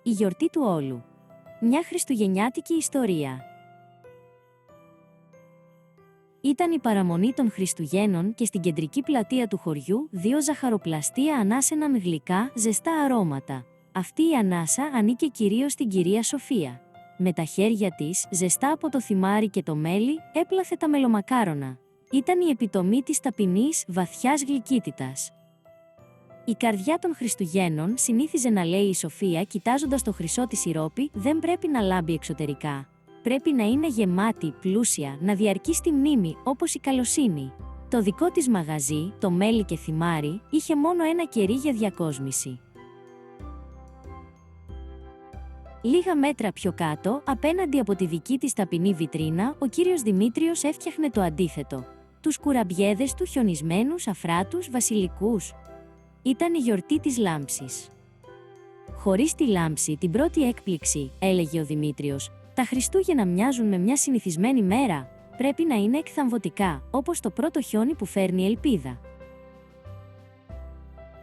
Η γιορτή του Όλου. Μια χριστουγεννιάτικη ιστορία. Ήταν η παραμονή των Χριστουγέννων και στην κεντρική πλατεία του χωριού δύο ζαχαροπλαστεία ανάσαιναν γλυκά, ζεστά αρώματα. Αυτή η ανάσα ανήκε κυρίως στην κυρία Σοφία. Με τα χέρια της, ζεστά από το θυμάρι και το μέλι, έπλαθε τα μελομακάρονα. Ήταν η επιτομή της ταπεινής, βαθιάς γλυκύτητας. Η καρδιά των Χριστουγέννων, συνήθιζε να λέει η Σοφία κοιτάζοντας το χρυσό της σιρόπι, δεν πρέπει να λάμπει εξωτερικά. Πρέπει να είναι γεμάτη, πλούσια, να διαρκεί στη μνήμη, όπως η καλοσύνη. Το δικό της μαγαζί, το μέλι και θυμάρι, είχε μόνο ένα κερί για διακόσμηση. Λίγα μέτρα πιο κάτω, απέναντι από τη δική της ταπεινή βιτρίνα, ο κύριος Δημήτριος έφτιαχνε το αντίθετο. Τους κουραμπιέδες του χιονισμένους, αφράτους, βασιλικούς. Ήταν η γιορτή της λάμψης. «Χωρίς τη λάμψη, την πρώτη έκπληξη», έλεγε ο Δημήτριος, «τα Χριστούγεννα μοιάζουν με μια συνηθισμένη μέρα. Πρέπει να είναι εκθαμβωτικά, όπως το πρώτο χιόνι που φέρνει ελπίδα».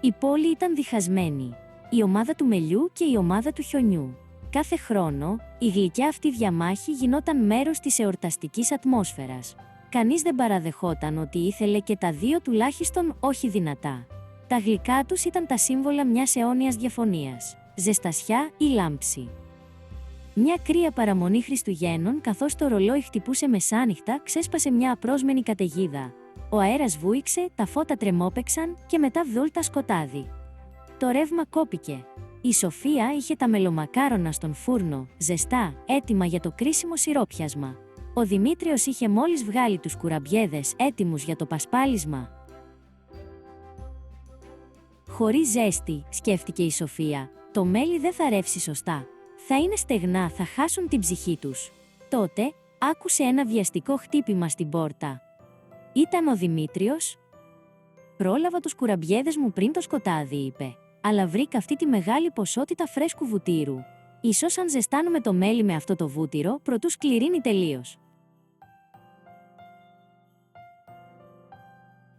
Η πόλη ήταν διχασμένη. Η ομάδα του μελιού και η ομάδα του χιονιού. Κάθε χρόνο, η γλυκιά αυτή διαμάχη γινόταν μέρος της εορταστικής ατμόσφαιρας. Κανείς δεν παραδεχόταν ότι ήθελε και τα δύο τουλάχιστον όχι δυνατά. Τα γλυκά τους ήταν τα σύμβολα μιας αιώνιας διαφωνίας. Ζεστασιά ή λάμψη. Μια κρύα παραμονή Χριστουγέννων, καθώς το ρολόι χτυπούσε μεσάνυχτα, ξέσπασε μια απρόσμενη καταιγίδα. Ο αέρας βούηξε, τα φώτα τρεμόπαιξαν και μετά βδούλτα σκοτάδι. Το ρεύμα κόπηκε. Η Σοφία είχε τα μελομακάρονα στον φούρνο, ζεστά, έτοιμα για το κρίσιμο σιρόπιασμα. Ο Δημήτριος είχε μόλις βγάλει τους κουραμπιέδες, έτοιμους για το πασπάλισμα. «Χωρίς ζέστη», σκέφτηκε η Σοφία, «το μέλι δεν θα ρεύσει σωστά. Θα είναι στεγνά, θα χάσουν την ψυχή τους». Τότε, άκουσε ένα βιαστικό χτύπημα στην πόρτα. Ήταν ο Δημήτριος. «Πρόλαβα τους κουραμπιέδες μου πριν το σκοτάδι», είπε, «αλλά βρήκα αυτή τη μεγάλη ποσότητα φρέσκου βουτύρου. Ίσως αν ζεστάνουμε το μέλι με αυτό το βούτυρο, προτού σκληρύνει τελείως».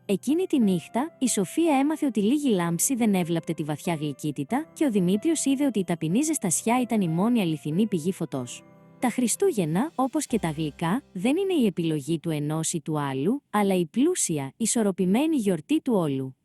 Εκείνη τη νύχτα, η Σοφία έμαθε ότι λίγη λάμψη δεν έβλαπτε τη βαθιά γλυκύτητα και ο Δημήτριος είδε ότι η ταπεινή ζεστασιά ήταν η μόνη αληθινή πηγή φωτός. Τα Χριστούγεννα, όπως και τα γλυκά, δεν είναι η επιλογή του ενός ή του άλλου, αλλά η πλούσια, ισορροπημένη γιορτή του όλου.